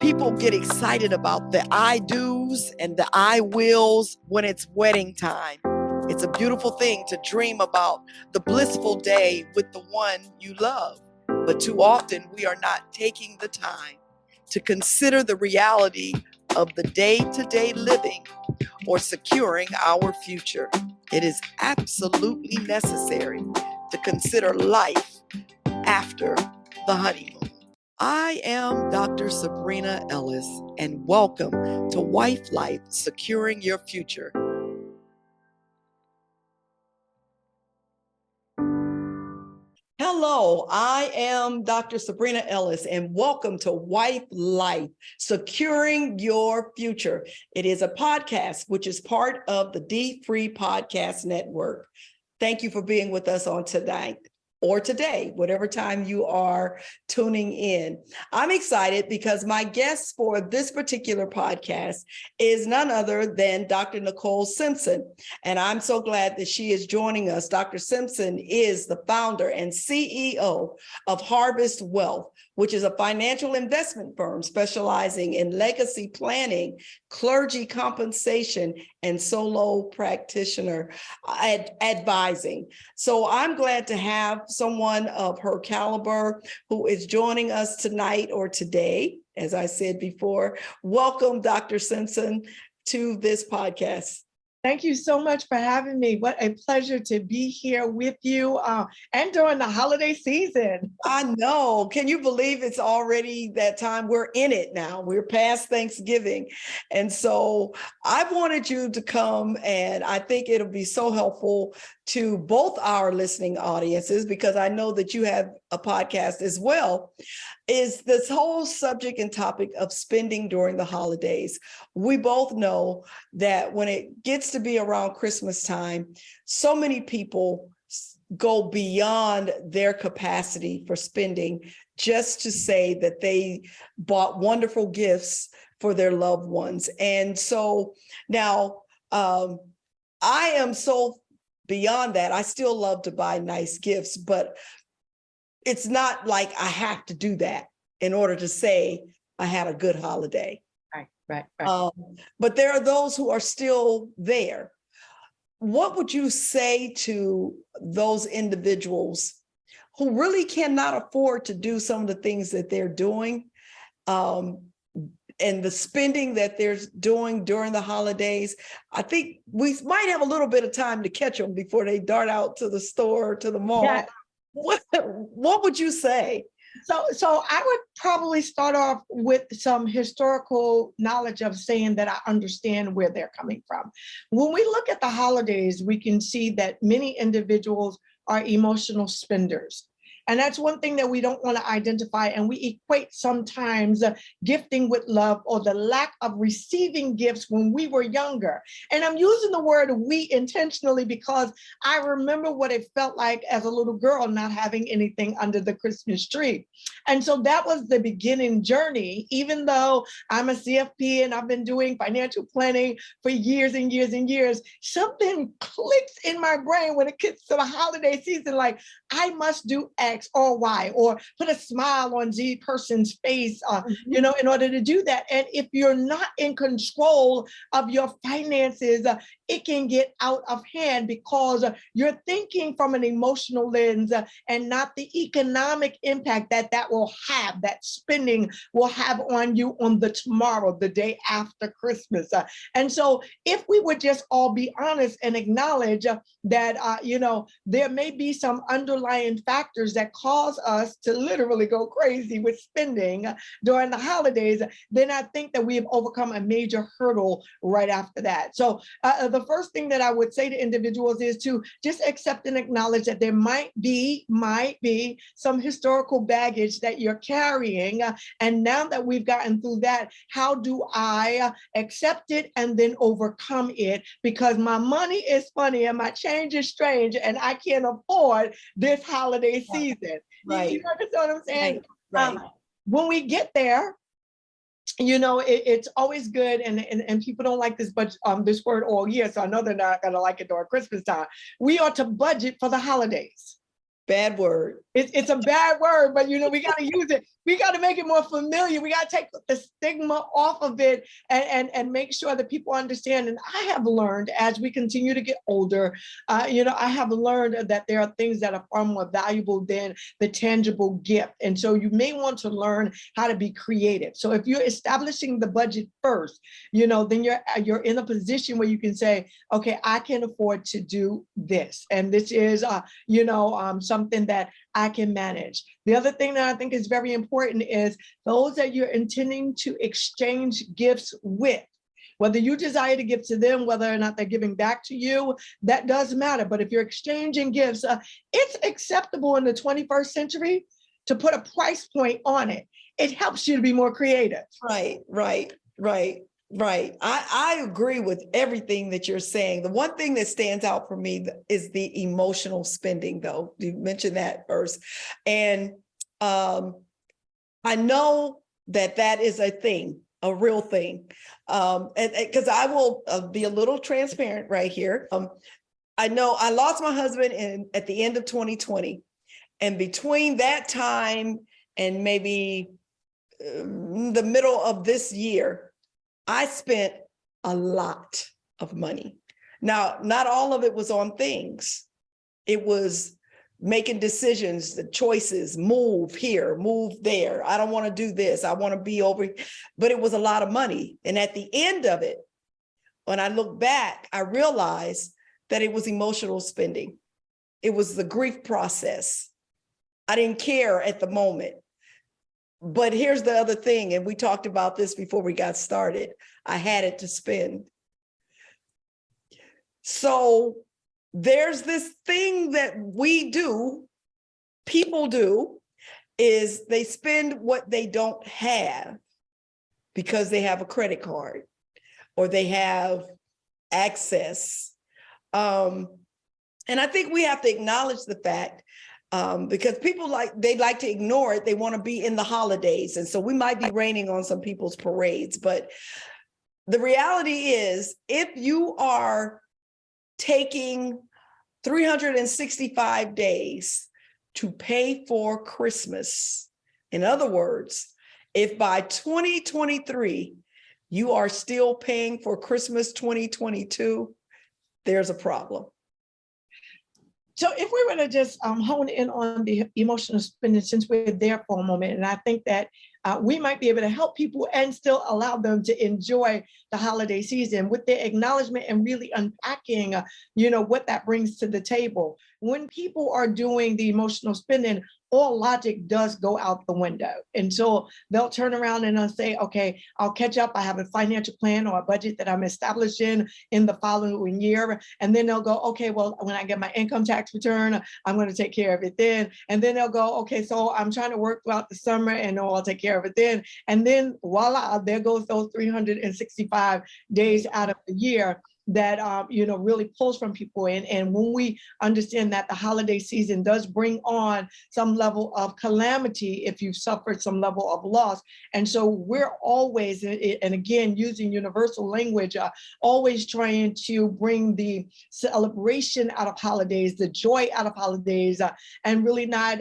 People get excited about the I do's and the I wills when it's wedding time. It's a beautiful thing to dream about the blissful day with the one you love. But too often we are not taking the time to consider the reality of the day-to-day living or securing our future. It is absolutely necessary to consider life after the honeymoon. I am Dr. Sabrina Ellis, and welcome to Wife Life, Securing Your Future. Hello, I am Dr. Sabrina Ellis, and welcome to Wife Life, Securing Your Future. It is a podcast which is part of the D3 Podcast Network. Thank you for being with us on tonight or today, whatever time you are tuning in. I'm excited because my guest for this particular podcast is none other than Dr. Nicole Simpson. And I'm so glad that she is joining us. Dr. Simpson is the founder and CEO of Harvest Wealth, which is a financial investment firm specializing in legacy planning, clergy compensation, and solo practitioner advising. So I'm glad to have someone of her caliber who is joining us tonight or today, as I said before. Welcome, Dr. Simpson, to this podcast. Thank you so much for having me. What a pleasure to be here with you and during the holiday season. I know. Can you believe it's already that time? We're in it now. We're past Thanksgiving. And so I wanted you to come, and I think it'll be so helpful to both our listening audiences, because I know that you have a podcast as well, is this whole subject and topic of spending during the holidays. We both know that when it gets to be around Christmas time, so many people go beyond their capacity for spending just to say that they bought wonderful gifts for their loved ones. And so now I am so beyond that. I still love to buy nice gifts, but it's not like I have to do that in order to say I had a good holiday. Right. But there are those who are still there. What would you say to those individuals who really cannot afford to do some of the things that they're doing, and the spending that they're doing during the holidays? I think we might have a little bit of time to catch them before they dart out to the store or to the mall. Yeah. What would you say? So I would probably start off with some historical knowledge of saying that I understand where they're coming from. When we look at the holidays, we can see that many individuals are emotional spenders. And that's one thing that we don't want to identify. And we equate sometimes gifting with love or the lack of receiving gifts when we were younger. And I'm using the word we intentionally because I remember what it felt like as a little girl not having anything under the Christmas tree. And so that was the beginning journey, even though I'm a CFP and I've been doing financial planning for years and years and years, something clicks in my brain when it gets to the holiday season, like I must do X or Y, or put a smile on Z person's face, in order to do that. And if you're not in control of your finances, it can get out of hand because you're thinking from an emotional lens and not the economic impact that will have, that spending will have on you on the tomorrow, the day after Christmas. And so if we would just all be honest and acknowledge that, there may be some underlying factors that cause us to literally go crazy with spending during the holidays, then I think that we have overcome a major hurdle right after that. So the first thing that I would say to individuals is to just accept and acknowledge that there might be some historical baggage that you're carrying. And now that we've gotten through that, how do I accept it and then overcome it? Because my money is funny and my change is strange and I can't afford this holiday season. Right. You understand what I'm saying? Right. When we get there, it's always good, and people don't like this, but this word all year, so I know they're not gonna like it during Christmas time. We ought to budget for the holidays. Bad word. It's a bad word, but we gotta use it we got to make it more familiar. We got to take the stigma off of it and make sure that people understand. And I have learned as we continue to get older, I have learned that there are things that are far more valuable than the tangible gift. And so you may want to learn how to be creative. So if you're establishing the budget first, then you're in a position where you can say, okay, I can afford to do this. And this is, something that I can manage. The other thing that I think is very important is those that you're intending to exchange gifts with. Whether you desire to give to them, whether or not they're giving back to you, that does matter. But if you're exchanging gifts, it's acceptable in the 21st century to put a price point on it. It helps you to be more creative. Right. I agree with everything that you're saying. The one thing that stands out for me is the emotional spending, though. You mentioned that first. And I know that is a thing, a real thing. And because I will be a little transparent right here. I know I lost my husband at the end of 2020. And between that time and maybe the middle of this year, I spent a lot of money. Now, not all of it was on things. It was making decisions, the choices, move here, move there. I don't want to do this. I want to be over, but it was a lot of money. And at the end of it, when I look back, I realized that it was emotional spending. It was the grief process. I didn't care at the moment. But here's the other thing, and we talked about this before we got started. I had it to spend. So there's this thing that people do, is they spend what they don't have because they have a credit card or they have access. And I think we have to acknowledge the fact because people they like to ignore it. They want to be in the holidays. And so we might be raining on some people's parades. But the reality is, if you are taking 365 days to pay for Christmas, in other words, if by 2023 you are still paying for Christmas 2022, there's a problem. So if we were to just hone in on the emotional spending, since we're there for a moment, and I think that we might be able to help people and still allow them to enjoy the holiday season with their acknowledgement and really unpacking, what that brings to the table. When people are doing the emotional spending, all logic does go out the window. And so they'll turn around and they'll say, okay, I'll catch up. I have a financial plan or a budget that I'm establishing in the following year. And then they'll go, okay, well, when I get my income tax return, I'm going to take care of it then. And then they'll go, okay, so I'm trying to work throughout the summer and I'll take care of it then. And then voila, there goes those 365 days out of the year that really pulls from people in. And when we understand that the holiday season does bring on some level of calamity if you've suffered some level of loss. And so we're always, and again, using universal language, always trying to bring the celebration out of holidays, the joy out of holidays, and really not,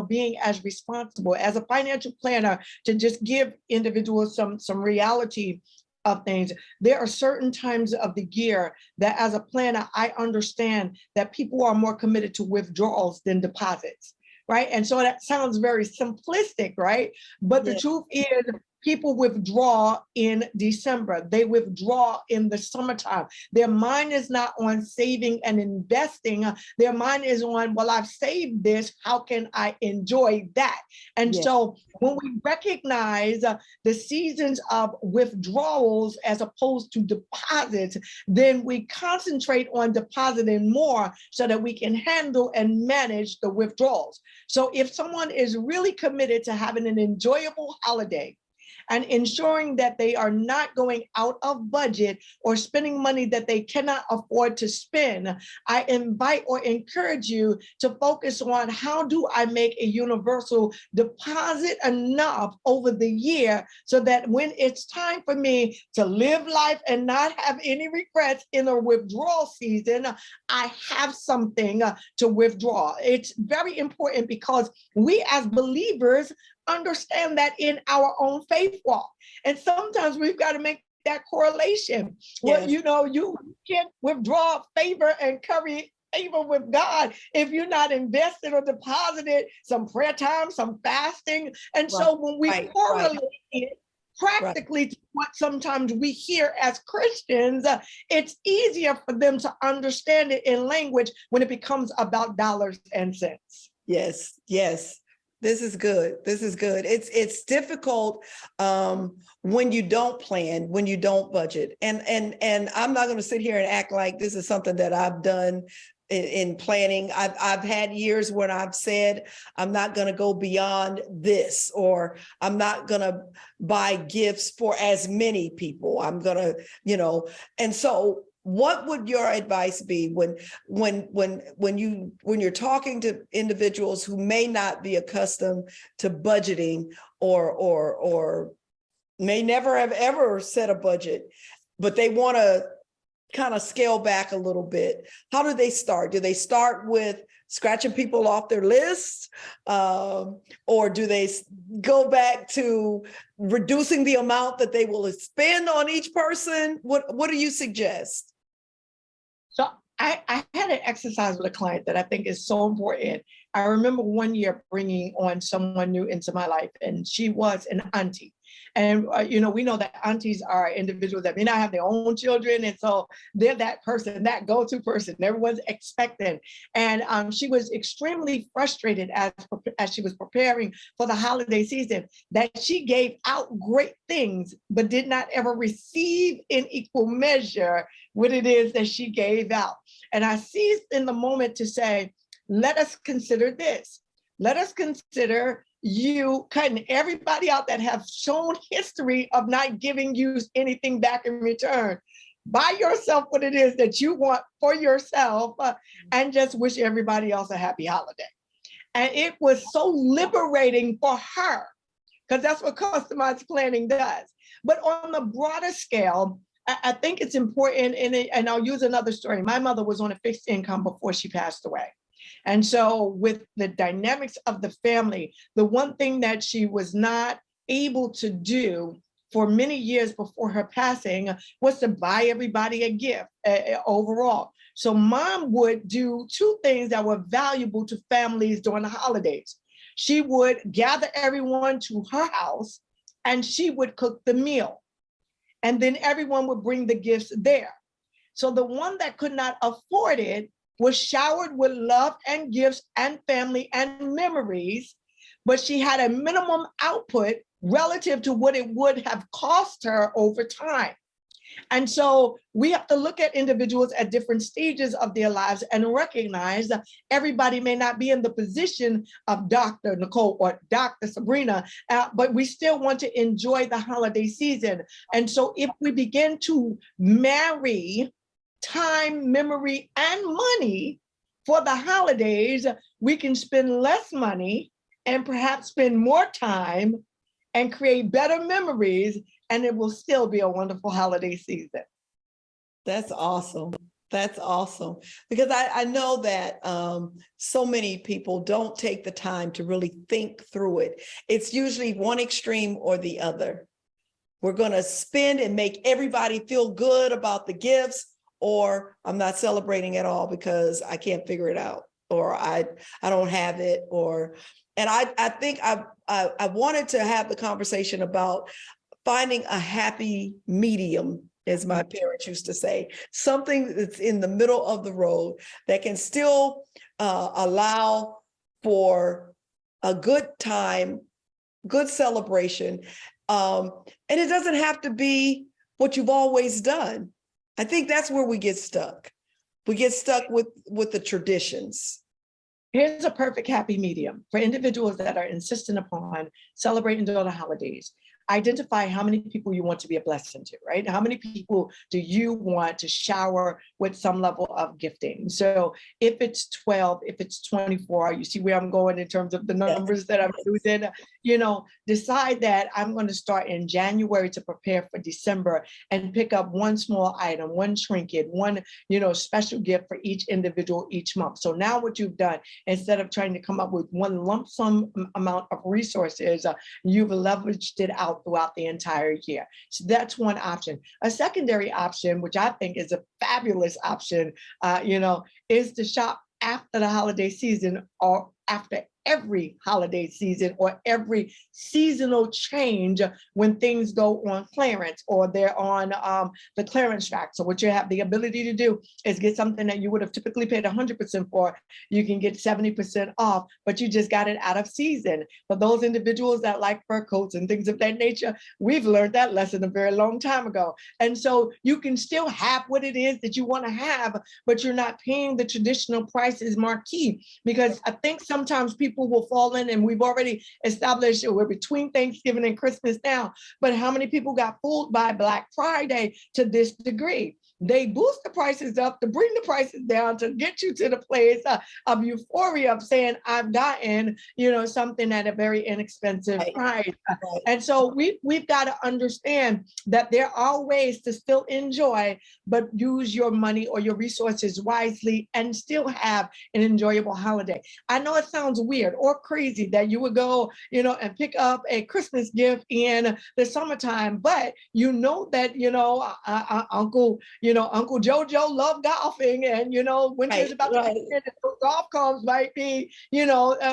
being as responsible as a financial planner to just give individuals some reality of things. There are certain times of the year that as a planner, I understand that people are more committed to withdrawals than deposits, right? And so that sounds very simplistic, right? But the truth is, people withdraw in December. They withdraw in the summertime. Their mind is not on saving and investing. Their mind is on, well, I've saved this. How can I enjoy that? And so when we recognize the seasons of withdrawals as opposed to deposits, then we concentrate on depositing more so that we can handle and manage the withdrawals. So if someone is really committed to having an enjoyable holiday, and ensuring that they are not going out of budget or spending money that they cannot afford to spend, I invite or encourage you to focus on, how do I make a universal deposit enough over the year so that when it's time for me to live life and not have any regrets in a withdrawal season, I have something to withdraw. It's very important because we as believers understand that in our own faith walk. And sometimes we've got to make that correlation. Well, Yes. you know, you can't withdraw favor and curry favor with God if you're not invested or deposited some prayer time, some fasting. And Right. so when we Right. correlate it Right. practically to what sometimes we hear as Christians, it's easier for them to understand it in language when it becomes about dollars and cents. Yes, yes. This is good. This is good. It's difficult when you don't plan, when you don't budget. And I'm not going to sit here and act like this is something that I've done in planning. I've had years when I've said I'm not going to go beyond this, or I'm not going to buy gifts for as many people. I'm going to, and so what would your advice be when you're talking to individuals who may not be accustomed to budgeting or may never have ever set a budget, but they want to kind of scale back a little bit? How do they start? Do they start with scratching people off their list? Or do they go back to reducing the amount that they will spend on each person? What do you suggest? So I had an exercise with a client that I think is so important. I remember one year bringing on someone new into my life, and she was an auntie. And, we know that aunties are individuals that may not have their own children. And so they're that person, that go-to person everyone's expecting. And she was extremely frustrated as she was preparing for the holiday season, that she gave out great things, but did not ever receive in equal measure what it is that she gave out. And I seized in the moment to say, let us consider this. Let us consider you cutting everybody out that have shown history of not giving you anything back in return. Buy yourself what it is that you want for yourself, and just wish everybody else a happy holiday. And it was so liberating for her, because that's what customized planning does. But on the broader scale, I think it's important, and I'll use another story. My mother was on a fixed income before she passed away. And so with the dynamics of the family, the one thing that she was not able to do for many years before her passing was to buy everybody a gift overall. So mom would do two things that were valuable to families during the holidays. She would gather everyone to her house and she would cook the meal. And then everyone would bring the gifts there. So the one that could not afford it was showered with love and gifts and family and memories, but she had a minimum output relative to what it would have cost her over time. And so we have to look at individuals at different stages of their lives and recognize that everybody may not be in the position of Dr. Nicole or Dr. Sabrina, but we still want to enjoy the holiday season. And so if we begin to marry time, memory, and money for the holidays, we can spend less money and perhaps spend more time and create better memories, and it will still be a wonderful holiday season. That's awesome. That's awesome. Because I know that so many people don't take the time to really think through it. It's usually one extreme or the other. We're going to spend and make everybody feel good about the gifts, or I'm not celebrating at all because I can't figure it out, or I don't have it, and I think I wanted to have the conversation about finding a happy medium, as my parents used to say, something that's in the middle of the road that can still allow for a good time, good celebration. And it doesn't have to be what you've always done. I think that's where we get stuck. We get stuck with the traditions. Here's a perfect happy medium for individuals that are insistent upon celebrating during the holidays. identify how many people you want to be a blessing to, right? How many people do you want to shower with some level of gifting? So if it's 12, if it's 24, you see where I'm going in terms of the numbers that I'm using, decide that I'm going to start in January to prepare for December and pick up one small item, one trinket, one, special gift for each individual each month. So now what you've done, instead of trying to come up with one lump sum amount of resources, you've leveraged it out throughout the entire year. So that's one option. A secondary option, which I think is a fabulous option, is to shop after the holiday season or after every holiday season or every seasonal change when things go on clearance or they're on the clearance track. So what you have the ability to do is get something that you would have typically paid 100% for. You can get 70% off, but you just got it out of season. For those individuals that like fur coats and things of that nature, we've learned that lesson a very long time ago. And so you can still have what it is that you want to have, but you're not paying the traditional prices marquee, because I think sometimes people will fall in, and we've already established we're between Thanksgiving and Christmas now, but how many people got fooled by Black Friday to this degree? They boost the prices up to bring the prices down to get you to the place of euphoria of saying, I've gotten, something at a very inexpensive price. And so we've got to understand that there are ways to still enjoy, but use your money or your resources wisely and still have an enjoyable holiday. I know it sounds weird or crazy that you would go, and pick up a Christmas gift in the summertime, but that, Uncle Jojo loved golfing, and winter's about to come in, and golf clubs might be,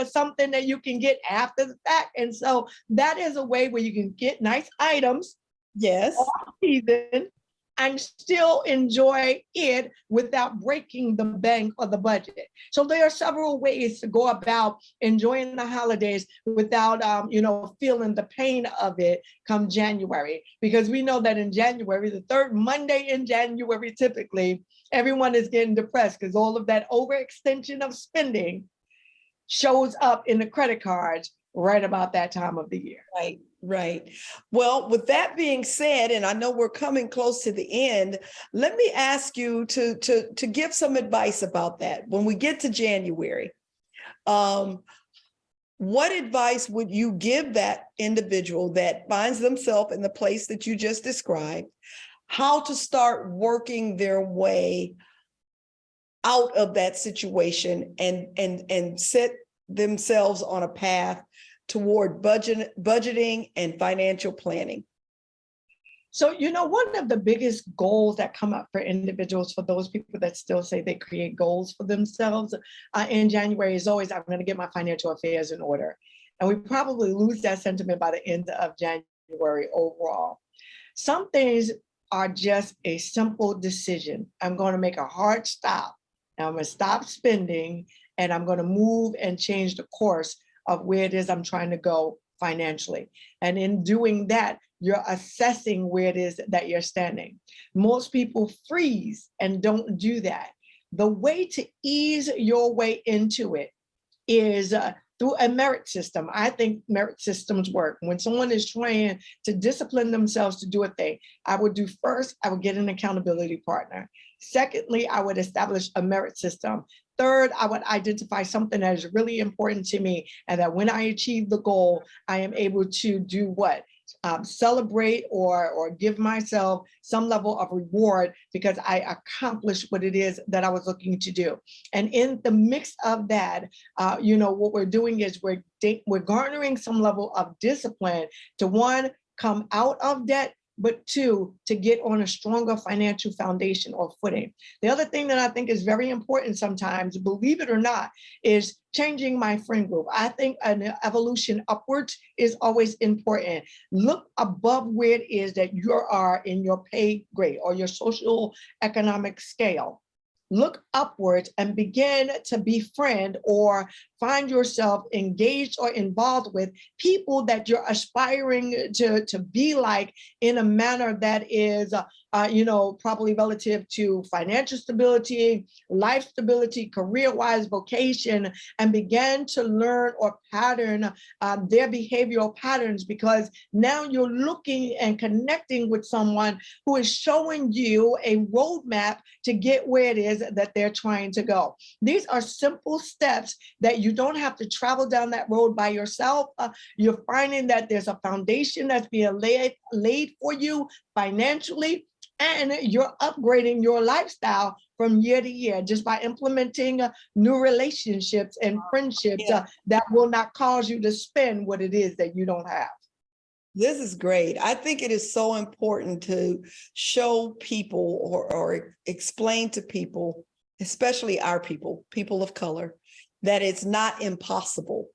something that you can get after the fact. And so that is a way where you can get nice items, all season, and still enjoy it without breaking the bank or the budget. So there are several ways to go about enjoying the holidays without, feeling the pain of it come January, because we know that in January, the third Monday in January, typically, everyone is getting depressed because all of that overextension of spending shows up in the credit cards right about that time of the year. Right. Well, with that being said, and I know we're coming close to the end, let me ask you to give some advice about that. When we get to January, what advice would you give that individual that finds themselves in the place that you just described, how to start working their way out of that situation and set themselves on a path toward budgeting and financial planning? So, one of the biggest goals that come up for individuals, for those people that still say they create goals for themselves in January, is always, I'm going to get my financial affairs in order. And we probably lose that sentiment by the end of January overall. Some things are just a simple decision. I'm going to make a hard stop. And I'm going to stop spending, and I'm going to move and change the course of where it is I'm trying to go financially. And in doing that, you're assessing where it is that you're standing. Most people freeze and don't do that. The way to ease your way into it is through a merit system. I think merit systems work. When someone is trying to discipline themselves to do a thing, I would get an accountability partner. Secondly, I would establish a merit system. Third, I would identify something that is really important to me, and that when I achieve the goal, I am able to do what? Celebrate or give myself some level of reward because I accomplished what it is that I was looking to do. And in the mix of that, what we're doing is we're garnering some level of discipline to, one, come out of debt, but two, to get on a stronger financial foundation or footing. The other thing that I think is very important sometimes, believe it or not, is changing my friend group. I think an evolution upwards is always important. Look above where it is that you are in your pay grade or your social economic scale. look upwards and begin to befriend or find yourself engaged or involved with people that you're aspiring to be like in a manner that is, probably relative to financial stability, life stability, career-wise, vocation, and begin to learn or pattern their behavioral patterns, because now you're looking and connecting with someone who is showing you a roadmap to get where it is that they're trying to go. These are simple steps that you don't have to travel down that road by yourself. You're finding that there's a foundation that's being laid for you financially, and you're upgrading your lifestyle from year to year just by implementing new relationships and friendships that will not cause you to spend what it is that you don't have. This is great. I think it is so important to show people or explain to people, especially our people of color, that it's not impossible.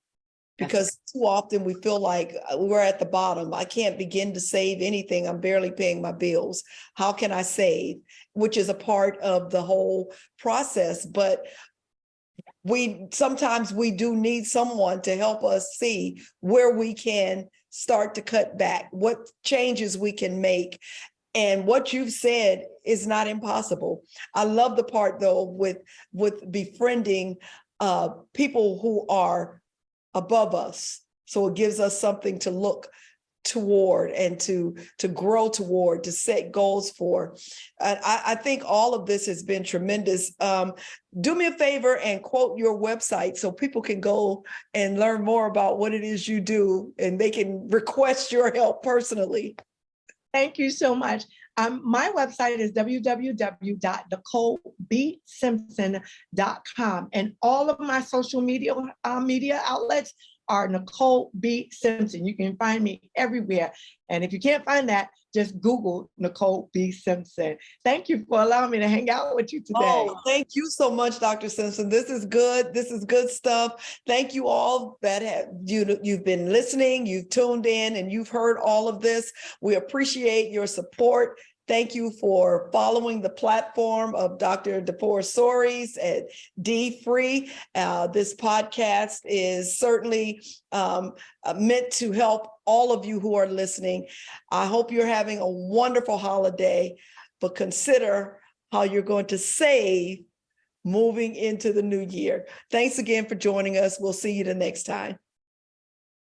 Because too often we feel like we're at the bottom. I can't begin to save anything. I'm barely paying my bills. How can I save? Which is a part of the whole process. But sometimes we do need someone to help us see where we can start to cut back, what changes we can make. And what you've said is not impossible. I love the part though with befriending people who are above us. So it gives us something to look toward and to grow toward, to set goals for. And I think all of this has been tremendous. Do me a favor and quote your website so people can go and learn more about what it is you do and they can request your help personally. Thank you so much. My website is www.NicoleBSimpson.com, and all of my social media outlets are Nicole B. Simpson. You can find me everywhere. And if you can't find that, just Google Nicole B. Simpson. Thank you for allowing me to hang out with you today. Oh, thank you so much, Dr. Simpson. This is good. This is good stuff. Thank you all that you've been listening, you've tuned in, and you've heard all of this. We appreciate your support. Thank you for following the platform of Dr. DeForest Soaries at D-Free. This podcast is certainly meant to help all of you who are listening. I hope you're having a wonderful holiday, but consider how you're going to save moving into the new year. Thanks again for joining us. We'll see you the next time.